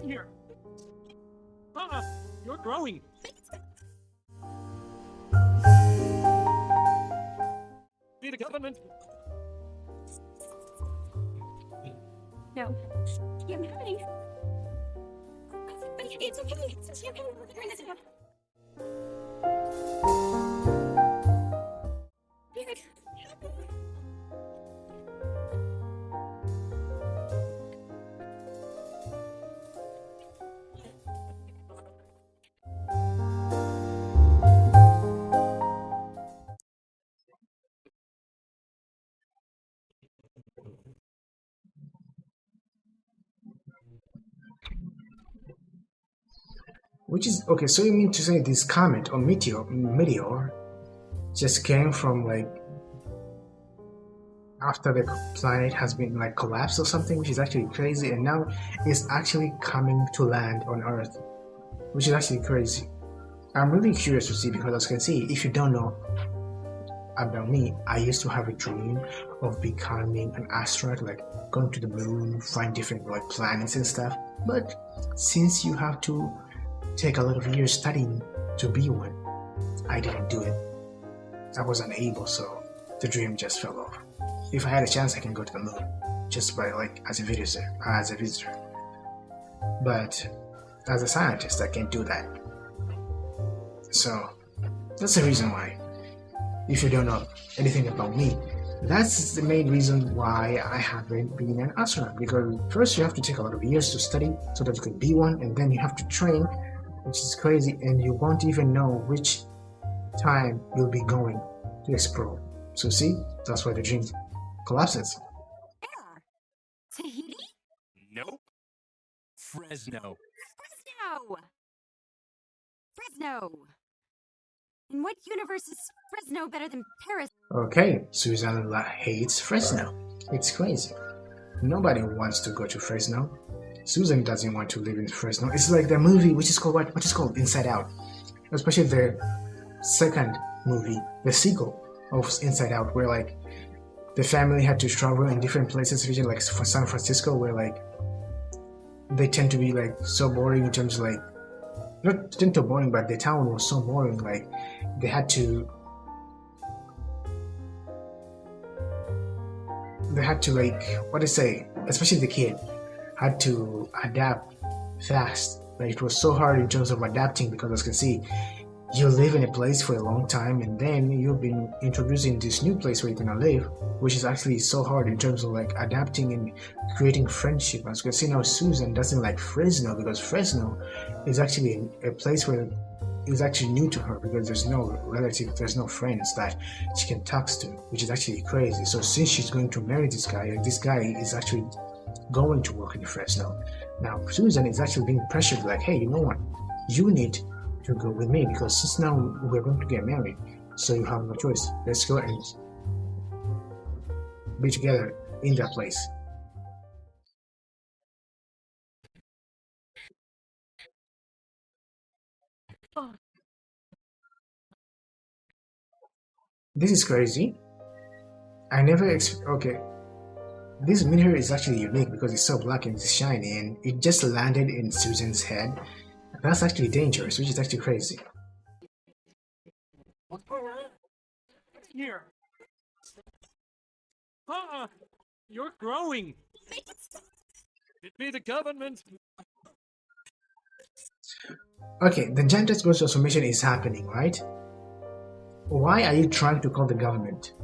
Here. You're growing. Be the government. No. You're married. But it's okay. It's okay. Turn this up. Weird. Which is okay, so you mean to say this comet or meteor just came from like after the planet has been like collapsed or something, which is actually crazy, and now it's actually coming to land on Earth, which is actually crazy. I'm really curious to see, because as you can see, if you don't know about me, I used to have a dream of becoming an astronaut, like going to the moon, find different like planets and stuff. But since you have to take a lot of years studying to be one, I didn't do it. I was unable, so the dream just fell off. If I had a chance, I can go to the moon, just by like as a visitor. But as a scientist, I can't do that. So that's the reason why. If you don't know anything about me, that's the main reason why I haven't been an astronaut. Because first you have to take a lot of years to study so that you can be one, and then you have to train, which is crazy, and you won't even know which time you'll be going to explore. So see, that's why the dream collapses. Where? Tahiti? Nope. Fresno. Fresno! Fresno! In what universe is Fresno better than Paris? Okay, Susan hates Fresno. It's crazy. Nobody wants to go to Fresno. Susan doesn't want to live in Fresno. It's like the movie which is called what is called Inside Out. Especially the second movie, the sequel of Inside Out, where like the family had to travel in different places, especially like for San Francisco, where like they tend to be like so boring in terms of like, not tend to boring, but the town was so boring, like they had to like, what to say, especially the kid had to adapt fast. Like it was so hard in terms of adapting, because as you can see, you live in a place for a long time, and then you've been introduced in this new place where you're gonna live, which is actually so hard in terms of like adapting and creating friendship. As you can see now, Susan doesn't like Fresno, because Fresno is actually a place where it's actually new to her, because there's no relative, there's no friends that she can talk to, which is actually crazy. So since she's going to marry this guy, and this guy is actually going to work in Fresno, now Susan is actually being pressured, like, hey, you know what, you need to go with me, because since now we're going to get married, so you have no choice. Let's go and be together in that place. This is crazy. I never okay. This meteor is actually unique because it's so black and it's shiny, and it just landed in Susan's head. That's actually dangerous, which is actually crazy. What's going on? Here. You're growing. It be the government. Okay, the Giantess transformation is happening, right? Why are you trying to call the government?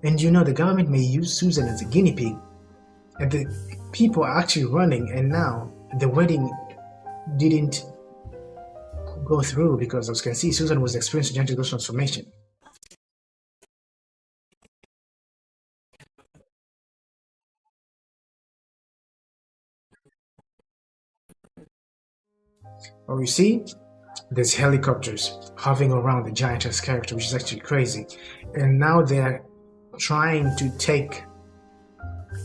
And you know the government may use Susan as a guinea pig, and the people are actually running, and now the wedding didn't go through because, as you can see, Susan was experiencing Giantess transformation. Oh, you see, there's helicopters hovering around the Giantess character, which is actually crazy. And now they're trying to take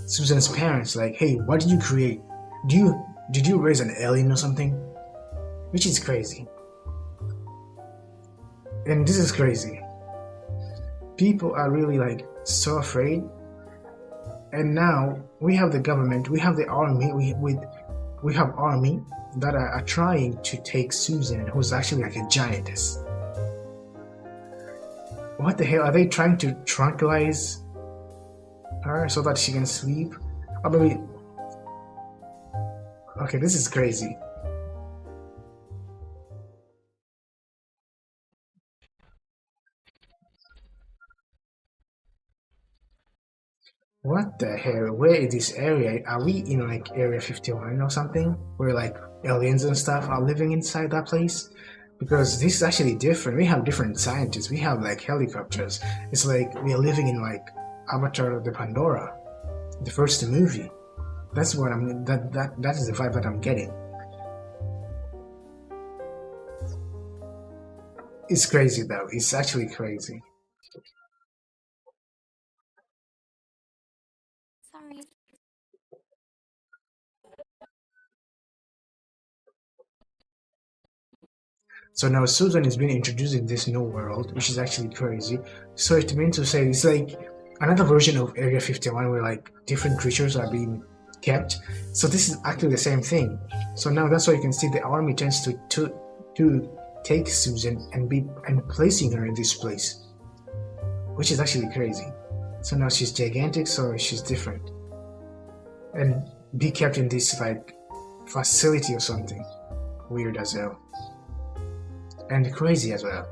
Susan's parents, like, hey, what did you create? Did you raise an alien or something? Which is crazy. And this is crazy. People are really like so afraid And now we have the government, we have the army, we have army that are trying to take Susan, who's actually like a giantess. What the hell? Are they trying to tranquilize her so that she can sleep? I mean, okay, this is crazy. What the hell? Where is this area? Are we in like Area 51 or something? Where like aliens and stuff are living inside that place? Because this is actually different. We have different scientists. We have like helicopters. It's like we are living in like Avatar the Pandora, the first movie. That's what I'm. That is the vibe that I'm getting. It's crazy though. It's actually crazy. Sorry. So now Susan is being introduced in this new world, which is actually crazy. So it means to say it's like another version of Area 51 where like different creatures are being kept. So this is actually the same thing. So now that's why you can see the army tends to take Susan and placing her in this place, which is actually crazy. So now she's gigantic, so she's different, and be kept in this like facility or something. Weird as hell. And crazy as well.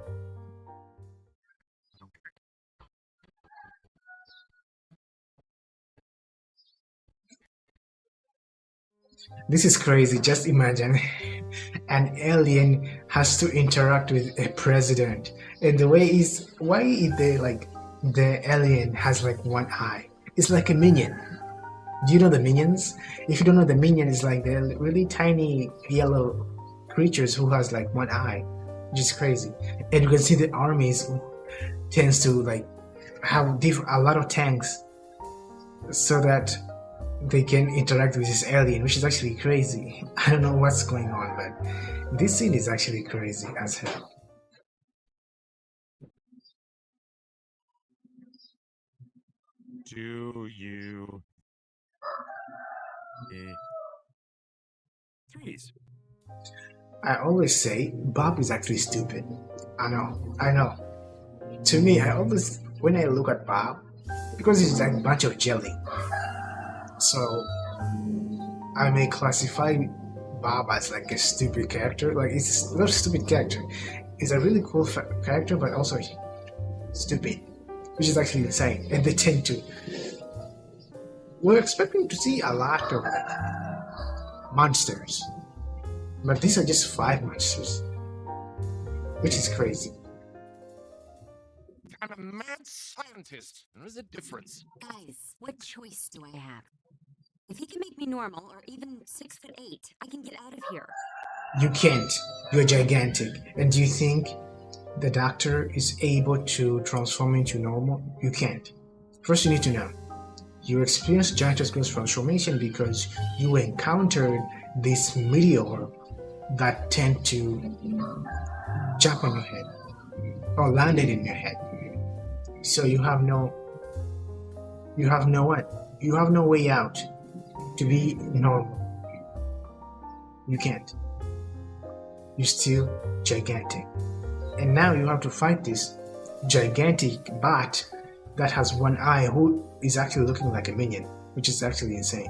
This is crazy. Just imagine an alien has to interact with a president, and the way is why is they like the alien has like one eye? It's like a minion. Do you know the minions? If you don't know the minion, it's like they're really tiny yellow creatures who has like one eye, which is crazy. And you can see the armies tends to like have a lot of tanks so that they can interact with this alien, which is actually crazy. I don't know what's going on, but this scene is actually crazy as hell. Do you... Threes. I always say Bob is actually stupid. I know. To me, I always, when I look at Bob, because he's like a bunch of jelly, so I may classify Bob as like a stupid character. Like it's not a stupid character. It's a really cool character, but also stupid, which is actually insane. And they tend to. We're expecting to see a lot of monsters, but these are just 5 monsters, which is crazy. I'm a mad scientist. There's a difference. Guys, what choice do I have? If he can make me normal, or even 6'8", I can get out of here. You can't. You're gigantic. And do you think the doctor is able to transform into normal? You can't. First, you need to know. You experienced Giantess Girl's transformation because you encountered this meteor that tend to jump on your head or landed in your head. So you have no what? You have no way out to be normal. You can't. You're still gigantic. And now you have to fight this gigantic bat that has one eye who is actually looking like a minion, which is actually insane.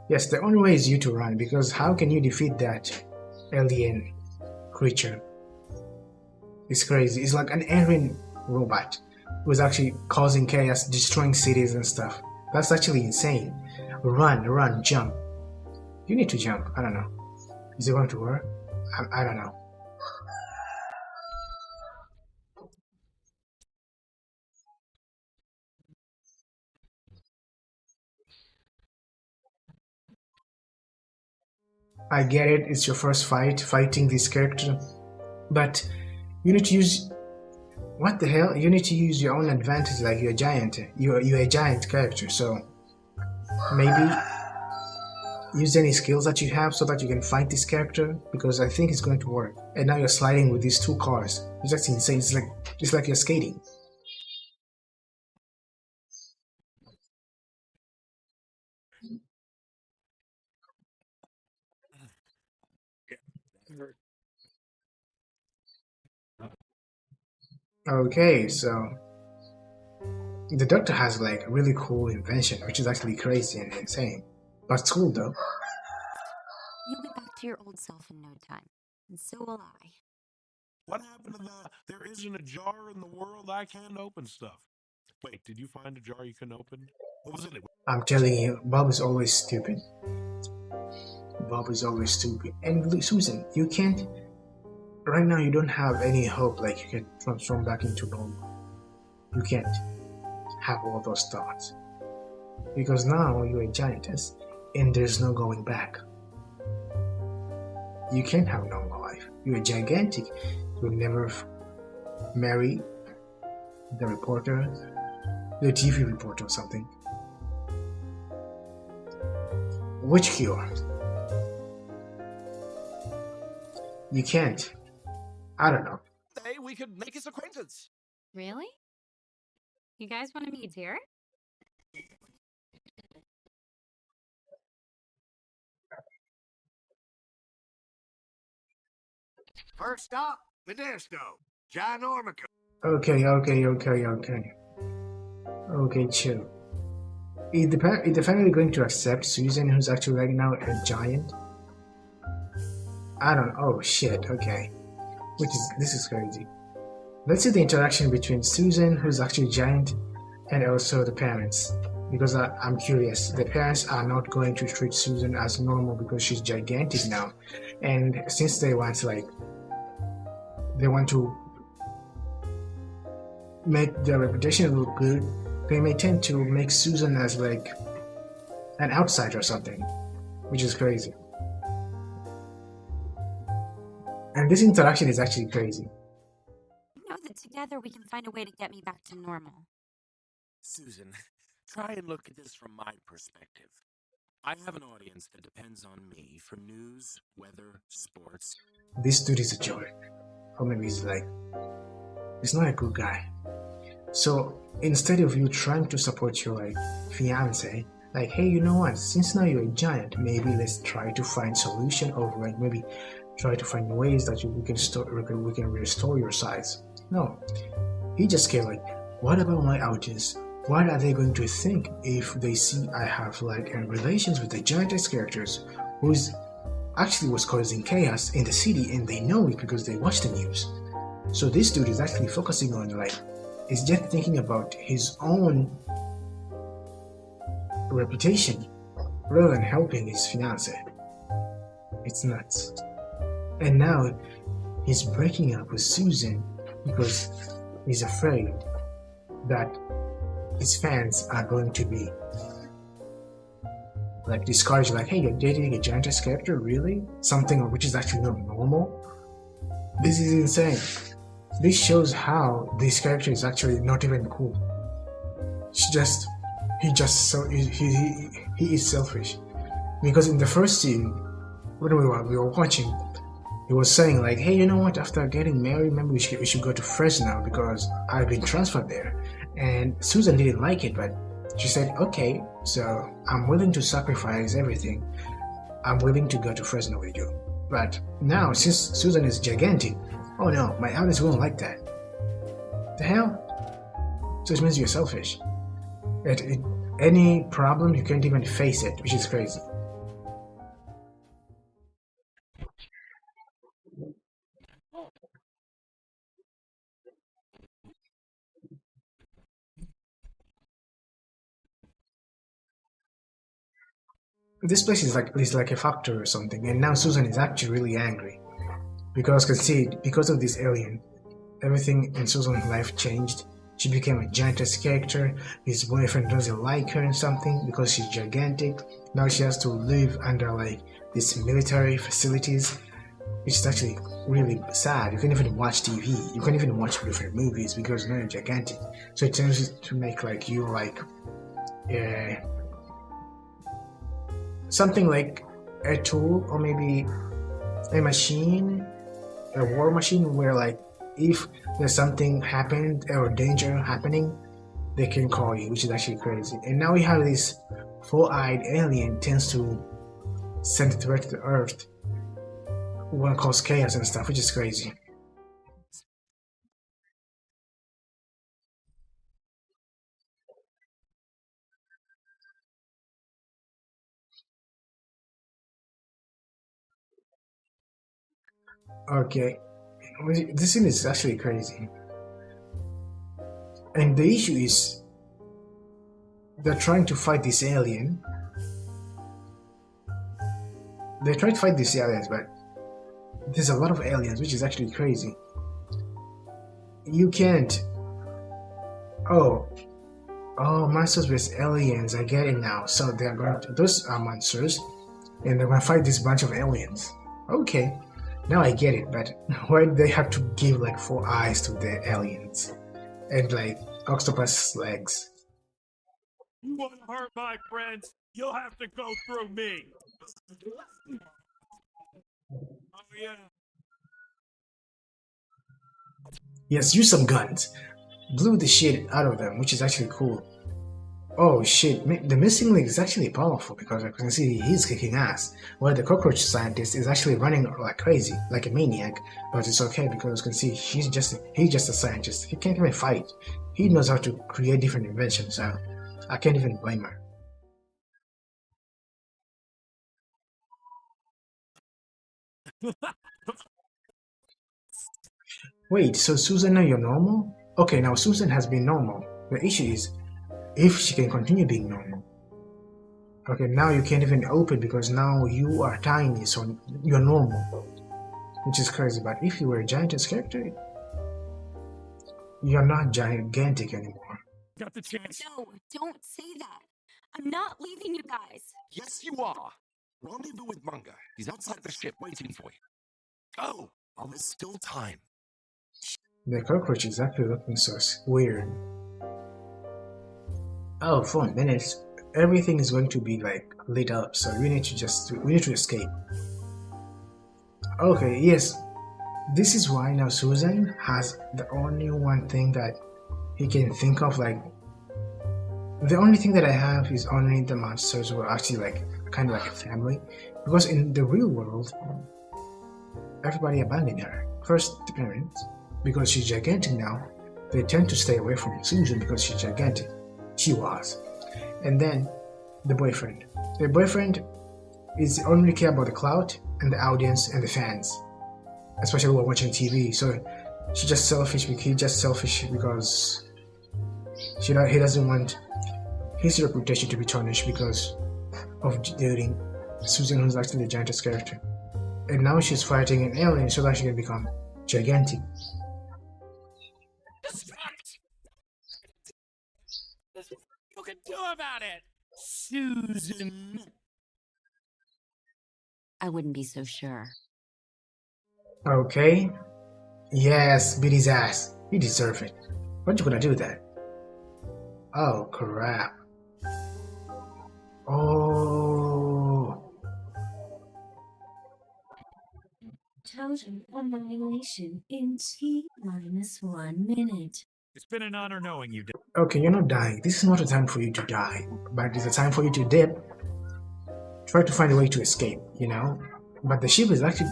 Yes, the only way is you to run, because how can you defeat that alien creature? It's crazy. It's like an alien robot who's actually causing chaos, destroying cities and stuff. That's actually insane. Run, jump. You need to jump. I don't know. Is it going to work? I don't know. I get it, it's your first fighting this character, but you need to use, what the hell? You need to use your own advantage, like you're a giant. You're a giant character, so maybe use any skills that you have so that you can fight this character? Because I think it's going to work. And now you're sliding with these 2 cars. It's just insane. It's like you're skating. Okay, so the doctor has like a really cool invention, which is actually crazy and insane. But it's cool though. You'll be back to your old self in no time, and so will I. What happened to there isn't a jar in the world I can't open stuff? Wait, did you find a jar you can open? What was it? I'm telling you, Bob is always stupid. Bob is always stupid. And look, Susan, you can't. Right now, you don't have any hope like you can transform back into Bob. You can't have all those thoughts. Because now you're a giantess and there's no going back. You can't have normal life. You're gigantic. You'll never marry the reporter, the TV reporter or something. Which cure? You can't. I don't know. Hey, we could make his acquaintance. Really? You guys want to meet here? First stop, Modesto, Ginormico. Okay. Okay, chill. Is the family going to accept Susan, who's actually like now a giant? I don't. Oh shit. Okay. This is crazy. Let's see the interaction between Susan, who's actually giant, and also the parents. Because I'm curious. The parents are not going to treat Susan as normal because she's gigantic now, and since they want to make their reputation look good, they may tend to make Susan as like an outsider or something, which is crazy. And this interaction is actually crazy. I know that together we can find a way to get me back to normal. Susan, try and look at this from my perspective. I have an audience that depends on me for news, weather, sports. This dude is a jerk. Or maybe he's not a good guy. So instead of you trying to support your like fiance, like, hey, you know what? Since now you're a giant, maybe let's try to find solution, or like maybe try to find ways that we can restore your size. No, he just cared like, what about my audience? What are they going to think if they see I have like relations with the Giantess characters, who's actually was causing chaos in the city, and they know it because they watch the news. So this dude is actually focusing on like, is just thinking about his own reputation rather than helping his fiance. It's nuts. And now he's breaking up with Susan because he's afraid that his fans are going to be like discouraged, like, hey, you're dating a Giantess character, really? Something which is actually not normal? This is insane. This shows how this character is actually not even cool. He is selfish. Because in the first scene, when we were watching, he was saying like, hey, you know what, after getting married, maybe we should go to Fresno because I've been transferred there. And Susan didn't like it, but she said, okay, so I'm willing to sacrifice everything. I'm willing to go to Fresno with you. But now, since Susan is gigantic, oh no, my audience won't like that. The hell? So it means you're selfish. Any problem, you can't even face it, which is crazy. This place is like a factory or something, and now Susan is actually really angry because because of this alien, everything in Susan's life changed. She became a Giantess character. His boyfriend doesn't like her and something because she's gigantic. Now she has to live under like these military facilities, which is actually really sad. You can't even watch TV. You can't even watch different movies because now you're gigantic. So it tends to make like you like something like a tool or maybe a machine, a war machine, where like if there's something happened or danger happening, they can call you, which is actually crazy. And now we have this four-eyed alien tends to send a threat to the Earth, who want to cause chaos and stuff, which is crazy. Okay, this scene is actually crazy. And the issue is, they're trying to fight this alien. They try to fight these aliens, but there's a lot of aliens, which is actually crazy. You can't. Oh, monsters with aliens. I get it now. So they are going to. Those are monsters, and they're going to fight this bunch of aliens. Okay, now I get it. But why do they have to give like 4 eyes to the aliens and like octopus legs? You want to hurt my friends? You'll have to go through me. Oh yeah. Yes, use some guns. Blew the shit out of them, which is actually cool. Oh shit, the missing link is actually powerful because I can see he's kicking ass. While the cockroach scientist is actually running like crazy, like a maniac. But it's okay because you can see he's just a scientist. He can't even fight. He knows how to create different inventions, so I can't even blame her. Wait, so Susan, now you're normal? Okay, now Susan has been normal. The issue is if she can continue being normal. Okay, now you can't even open because now you are tiny, so you're normal. Which is crazy, but if you were a Giantess character, you're not gigantic anymore. Got the chance. No, don't say that. I'm not leaving you guys. Yes, you are. Rendezvous with Manga. He's outside the ship waiting for you. Oh, while there's still time. The cockroach is actually looking so weird. Oh, for a minute, everything is going to be like lit up, so we need to escape. Okay, yes, this is why now Susan has the only one thing that he can think of, like the only thing that I have is only the monsters were actually like kind of like a family, because in the real world everybody abandoned her. First the parents, because she's gigantic now, they tend to stay away from Susan because she's gigantic. She was. And then the boyfriend. The boyfriend is only care about the clout and the audience and the fans, especially when watching TV. So he's just selfish because he doesn't want his reputation to be tarnished because of dating Susan, who's actually the Giantess character. And now she's fighting an alien so that she can become gigantic. There's nothing you can do about it, Susan. I wouldn't be so sure. Okay. Yes, beat his ass. He deserves it. What you gonna do with that? Oh crap. Oh. Total annihilation in T-1 minute. It's been an honor knowing you. Okay, you're not dying. This is not a time for you to die, but it's a time for you to dip. Try to find a way to escape, you know? But the ship is actually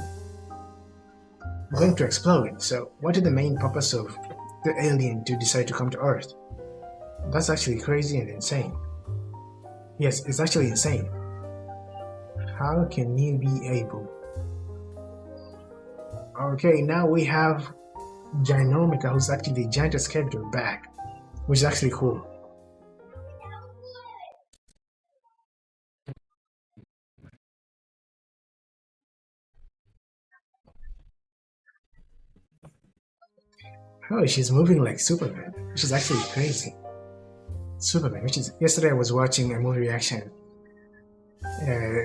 going to explode, so what is the main purpose of the alien to decide to come to Earth? That's actually crazy and insane. Yes, it's actually insane. How can you be able? Okay, now we have Ginormica, who's actually the Giantess character, back, which is actually cool. Oh, she's moving like Superman, which is actually crazy. Superman, which is yesterday I was watching a movie reaction,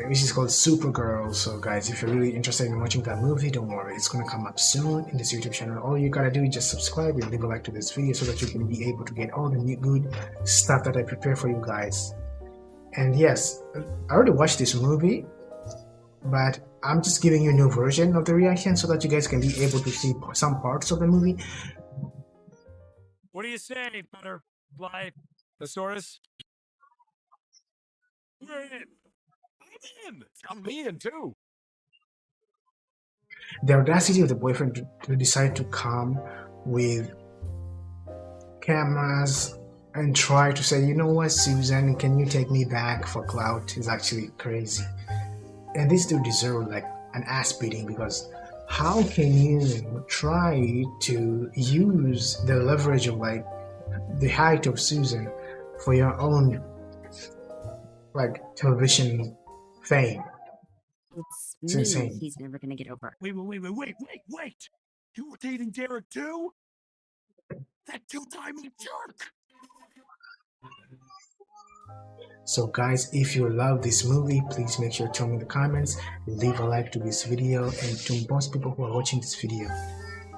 which is called Supergirl. So guys, if you're really interested in watching that movie, don't worry, it's gonna come up soon in this YouTube channel. All you gotta do is just subscribe and leave a like to this video so that you can be able to get all the new good stuff that I prepare for you guys. And yes, I already watched this movie, but I'm just giving you a new version of the reaction so that you guys can be able to see some parts of the movie. What do you say, Butterfly Thesaurus? We're in. I'm in. I'm me in too. The audacity of the boyfriend to decide to come with cameras and try to say, you know what, Susan, can you take me back for clout is actually crazy. And this dude deserves like an ass beating, because how can you try to use the leverage of like the height of Susan for your own like television fame? It's me insane. he's never gonna get over. Wait. You were dating Derek too? That two-timing jerk! So guys, if you love this movie, please make sure to tell me in the comments, leave a like to this video, and to most people who are watching this video,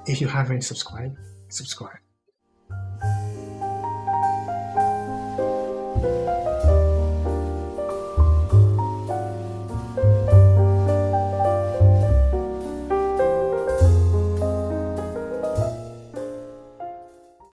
if you haven't subscribed, subscribe.